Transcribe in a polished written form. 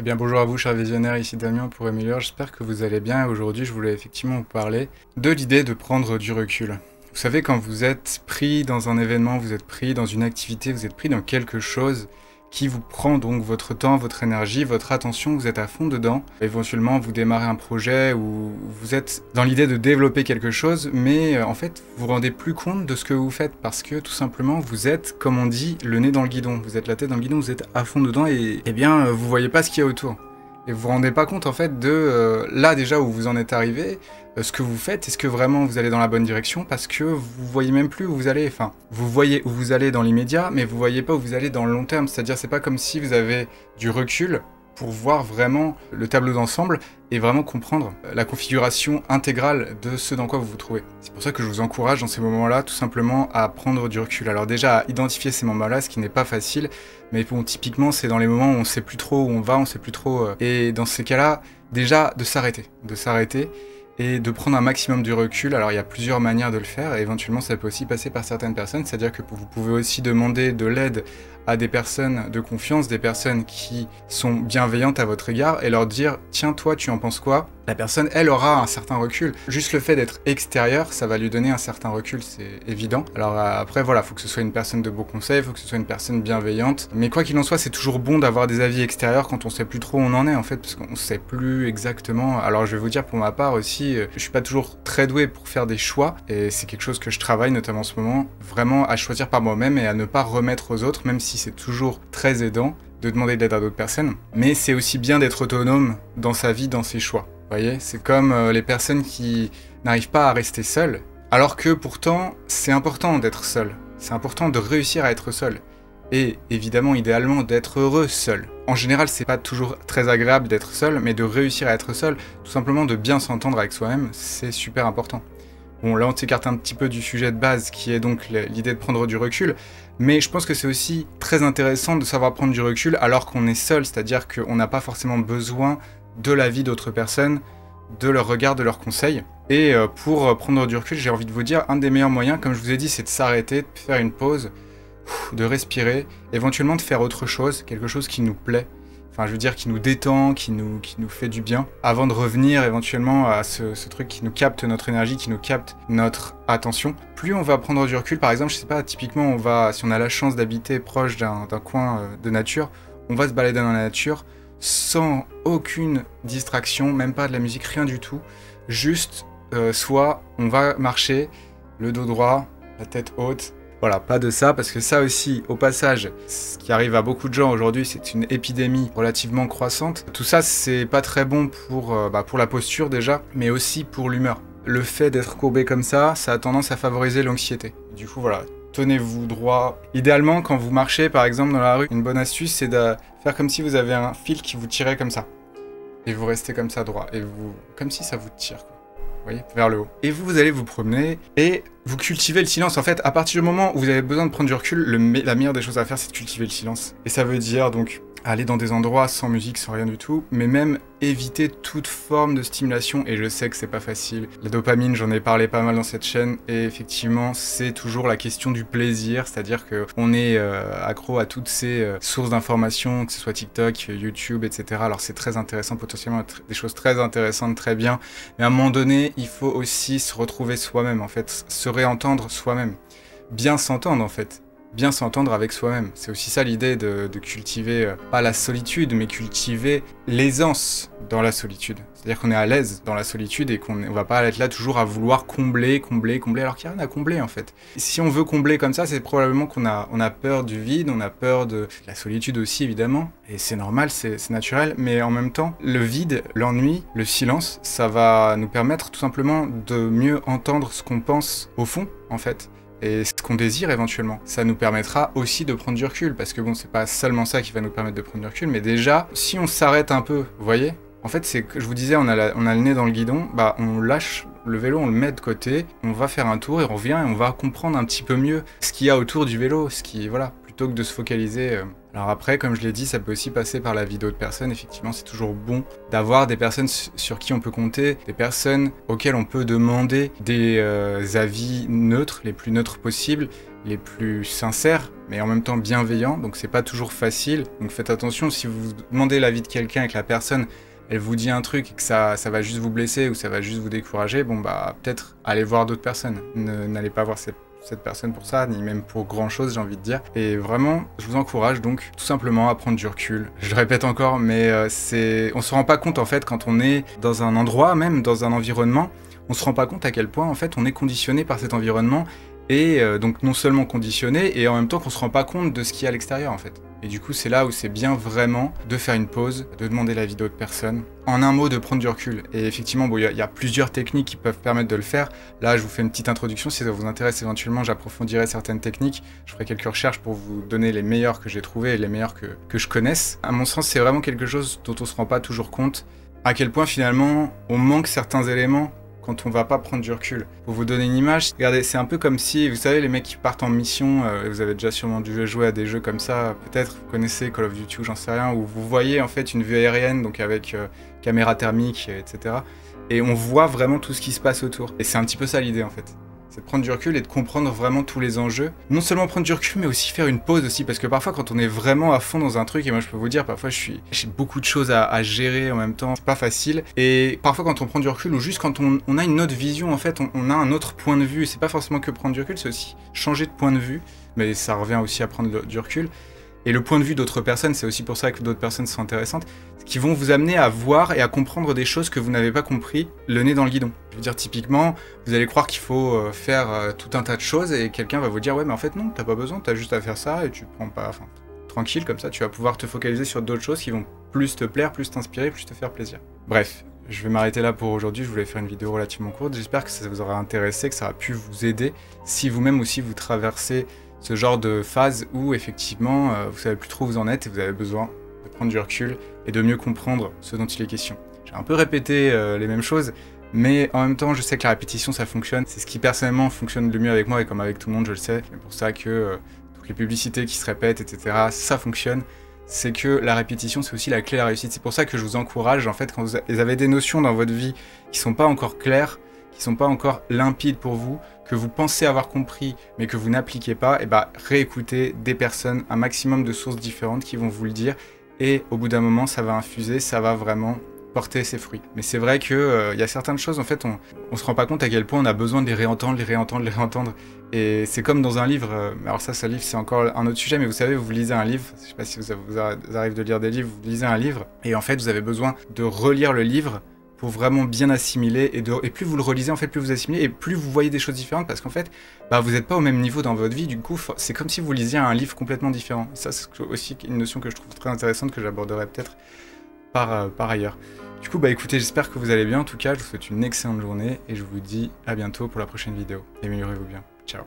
Eh bien bonjour à vous chers visionnaires, ici Damien pour Emileur, j'espère que vous allez bien. Aujourd'hui je voulais effectivement vous parler de l'idée de prendre du recul. Vous savez, quand vous êtes pris dans un événement, vous êtes pris dans une activité, vous êtes pris dans quelque chose qui vous prend donc votre temps, votre énergie, votre attention, vous êtes à fond dedans. Éventuellement vous démarrez un projet ou vous êtes dans l'idée de développer quelque chose, mais en fait vous vous rendez plus compte de ce que vous faites parce que tout simplement vous êtes, comme on dit, le nez dans le guidon. Vous êtes la tête dans le guidon, vous êtes à fond dedans et eh bien vous voyez pas ce qu'il y a autour. Et vous vous rendez pas compte en fait de là déjà où vous en êtes arrivé, ce que vous faites, est-ce que vraiment vous allez dans la bonne direction, parce que vous voyez même plus où vous allez, enfin vous voyez où vous allez dans l'immédiat, mais vous voyez pas où vous allez dans le long terme, c'est-à-dire c'est pas comme si vous avez du recul pour voir vraiment le tableau d'ensemble et vraiment comprendre la configuration intégrale de ce dans quoi vous vous trouvez. C'est pour ça que je vous encourage dans ces moments-là tout simplement à prendre du recul. Alors déjà à identifier ces moments-là, ce qui n'est pas facile, mais bon, typiquement c'est dans les moments où on sait plus trop où on va, on sait plus trop... Et dans ces cas-là, déjà de s'arrêter et de prendre un maximum du recul. Alors il y a plusieurs manières de le faire, et éventuellement ça peut aussi passer par certaines personnes, c'est-à-dire que vous pouvez aussi demander de l'aide à des personnes de confiance, des personnes qui sont bienveillantes à votre égard, et leur dire « Tiens, toi, tu en penses quoi ?» La personne, elle, aura un certain recul. Juste le fait d'être extérieur, ça va lui donner un certain recul, c'est évident. Alors après, voilà, faut que ce soit une personne de beaux conseils, faut que ce soit une personne bienveillante. Mais quoi qu'il en soit, c'est toujours bon d'avoir des avis extérieurs quand on sait plus trop où on en est, en fait, parce qu'on sait plus exactement. Alors je vais vous dire, pour ma part aussi, je suis pas toujours très doué pour faire des choix, et c'est quelque chose que je travaille, notamment en ce moment, vraiment à choisir par moi-même et à ne pas remettre aux autres, même si c'est toujours très aidant de demander de l'aide à d'autres personnes. Mais c'est aussi bien d'être autonome dans sa vie, dans ses choix. Vous voyez, c'est comme les personnes qui n'arrivent pas à rester seules, alors que pourtant, c'est important d'être seul. C'est important de réussir à être seul. Et évidemment, idéalement, d'être heureux seul. En général, c'est pas toujours très agréable d'être seul, mais de réussir à être seul, tout simplement de bien s'entendre avec soi-même, c'est super important. Bon, là, on s'écarte un petit peu du sujet de base, qui est donc l'idée de prendre du recul, mais je pense que c'est aussi très intéressant de savoir prendre du recul alors qu'on est seul, c'est-à-dire qu'on n'a pas forcément besoin de l'avis d'autres personnes, de leur regard, de leurs conseils. Et pour prendre du recul, j'ai envie de vous dire, un des meilleurs moyens, comme je vous ai dit, c'est de s'arrêter, de faire une pause, de respirer, éventuellement de faire autre chose, quelque chose qui nous plaît. Enfin, je veux dire, qui nous détend, qui nous fait du bien, avant de revenir éventuellement à ce truc qui nous capte notre énergie, qui nous capte notre attention. Plus on va prendre du recul, par exemple, je sais pas, typiquement, si on a la chance d'habiter proche d'un coin de nature, on va se balader dans la nature sans aucune distraction, même pas de la musique, rien du tout. Juste, soit on va marcher, le dos droit, la tête haute. Voilà, pas de ça, parce que ça aussi, au passage, ce qui arrive à beaucoup de gens aujourd'hui, c'est une épidémie relativement croissante. Tout ça, c'est pas très bon pour la posture déjà, mais aussi pour l'humeur. Le fait d'être courbé comme ça a tendance à favoriser l'anxiété. Du coup, voilà, tenez-vous droit. Idéalement, quand vous marchez, par exemple, dans la rue, une bonne astuce, c'est de faire comme si vous avez un fil qui vous tirait comme ça. Et vous restez comme ça droit, et comme si ça vous tire, quoi. Vous voyez, vers le haut. Et vous allez vous promener et vous cultivez le silence. En fait, à partir du moment où vous avez besoin de prendre du recul, la meilleure des choses à faire, c'est de cultiver le silence. Et ça veut dire donc aller dans des endroits sans musique, sans rien du tout, mais même éviter toute forme de stimulation, et je sais que c'est pas facile. La dopamine, j'en ai parlé pas mal dans cette chaîne, et effectivement, c'est toujours la question du plaisir, c'est-à-dire qu'on est accro à toutes ces sources d'informations, que ce soit TikTok, YouTube, etc. Alors c'est très intéressant, potentiellement des choses très intéressantes, très bien, mais à un moment donné, il faut aussi se retrouver soi-même, en fait, se réentendre soi-même, bien s'entendre en fait. Bien s'entendre avec soi-même. C'est aussi ça l'idée de cultiver, pas la solitude, mais cultiver l'aisance dans la solitude. C'est-à-dire qu'on est à l'aise dans la solitude et qu'on va pas être là toujours à vouloir combler, alors qu'il n'y a rien à combler en fait. Et si on veut combler comme ça, c'est probablement qu'on a peur du vide, on a peur de la solitude aussi évidemment, et c'est normal, c'est naturel, mais en même temps, le vide, l'ennui, le silence, ça va nous permettre tout simplement de mieux entendre ce qu'on pense au fond en fait. Et ce qu'on désire éventuellement. Ça nous permettra aussi de prendre du recul, parce que bon, c'est pas seulement ça qui va nous permettre de prendre du recul, mais déjà, si on s'arrête un peu, vous voyez, en fait, c'est que je vous disais, on a le nez dans le guidon, bah on lâche le vélo, on le met de côté, on va faire un tour et on revient et on va comprendre un petit peu mieux ce qu'il y a autour du vélo, voilà, plutôt que de se focaliser Alors après, comme je l'ai dit, ça peut aussi passer par la vie d'autres personnes. Effectivement, c'est toujours bon d'avoir des personnes sur qui on peut compter, des personnes auxquelles on peut demander des avis neutres, les plus neutres possibles, les plus sincères, mais en même temps bienveillants. Donc c'est pas toujours facile. Donc faites attention, si vous demandez l'avis de quelqu'un et que la personne elle vous dit un truc et que ça va juste vous blesser ou ça va juste vous décourager, bon bah peut-être allez voir d'autres personnes. N'allez pas voir cette personne pour ça, ni même pour grand chose, j'ai envie de dire. Et vraiment, je vous encourage donc tout simplement à prendre du recul. Je le répète encore, mais on se rend pas compte en fait quand on est dans un endroit, même dans un environnement, on se rend pas compte à quel point en fait on est conditionné par cet environnement et donc non seulement conditionné et en même temps qu'on se rend pas compte de ce qu'il y a à l'extérieur en fait. Et du coup, c'est là où c'est bien vraiment de faire une pause, de demander l'avis d'autres personnes. En un mot, de prendre du recul. Et effectivement, bon, y a plusieurs techniques qui peuvent permettre de le faire. Là, je vous fais une petite introduction. Si ça vous intéresse éventuellement, j'approfondirai certaines techniques. Je ferai quelques recherches pour vous donner les meilleures que j'ai trouvées et les meilleures que je connaisse. À mon sens, c'est vraiment quelque chose dont on se rend pas toujours compte. À quel point, finalement, on manque certains éléments quand on va pas prendre du recul. Pour vous donner une image, regardez, c'est un peu comme si, vous savez, les mecs qui partent en mission, vous avez déjà sûrement dû jouer à des jeux comme ça, peut-être, vous connaissez Call of Duty ou j'en sais rien, où vous voyez en fait une vue aérienne, donc avec caméra thermique, etc. Et on voit vraiment tout ce qui se passe autour. Et c'est un petit peu ça l'idée en fait. C'est de prendre du recul et de comprendre vraiment tous les enjeux. Non seulement prendre du recul, mais aussi faire une pause aussi, parce que parfois quand on est vraiment à fond dans un truc, et moi je peux vous dire, parfois j'ai beaucoup de choses à gérer en même temps, c'est pas facile, et parfois quand on prend du recul, ou juste quand on a une autre vision, en fait, on a un autre point de vue, c'est pas forcément que prendre du recul, c'est aussi changer de point de vue, mais ça revient aussi à prendre du recul. Et le point de vue d'autres personnes, c'est aussi pour ça que d'autres personnes sont intéressantes, qui vont vous amener à voir et à comprendre des choses que vous n'avez pas compris le nez dans le guidon. Je veux dire, typiquement, vous allez croire qu'il faut faire tout un tas de choses et quelqu'un va vous dire « Ouais, mais en fait non, t'as pas besoin, t'as juste à faire ça et tu prends pas... » Enfin, tranquille, comme ça, tu vas pouvoir te focaliser sur d'autres choses qui vont plus te plaire, plus t'inspirer, plus te faire plaisir. Bref, je vais m'arrêter là pour aujourd'hui, je voulais faire une vidéo relativement courte, j'espère que ça vous aura intéressé, que ça a pu vous aider, si vous-même aussi vous traversez ce genre de phase où effectivement vous savez plus trop où vous en êtes et vous avez besoin de prendre du recul et de mieux comprendre ce dont il est question. J'ai un peu répété les mêmes choses, mais en même temps je sais que la répétition ça fonctionne. C'est ce qui personnellement fonctionne le mieux avec moi et comme avec tout le monde je le sais. C'est pour ça que toutes les publicités qui se répètent, etc. ça fonctionne. C'est que la répétition c'est aussi la clé à la réussite. C'est pour ça que je vous encourage en fait quand vous avez des notions dans votre vie qui sont pas encore claires, qui sont pas encore limpides pour vous, que vous pensez avoir compris mais que vous n'appliquez pas, et bah réécoutez des personnes, un maximum de sources différentes qui vont vous le dire et au bout d'un moment ça va infuser, ça va vraiment porter ses fruits. Mais c'est vrai que y a certaines choses en fait on se rend pas compte à quel point on a besoin de les réentendre, les réentendre et c'est comme dans un livre, alors ça livre c'est encore un autre sujet, mais vous savez vous lisez un livre, je sais pas si vous arrive de lire des livres, vous lisez un livre et en fait vous avez besoin de relire le livre pour vraiment bien assimiler, et plus vous le relisez, en fait, plus vous assimilez, et plus vous voyez des choses différentes, parce qu'en fait, bah, vous n'êtes pas au même niveau dans votre vie, du coup, c'est comme si vous lisiez un livre complètement différent. Et ça, c'est aussi une notion que je trouve très intéressante, que j'aborderai peut-être par ailleurs. Du coup, bah écoutez, j'espère que vous allez bien, en tout cas, je vous souhaite une excellente journée, et je vous dis à bientôt pour la prochaine vidéo. Améliorez-vous bien. Ciao.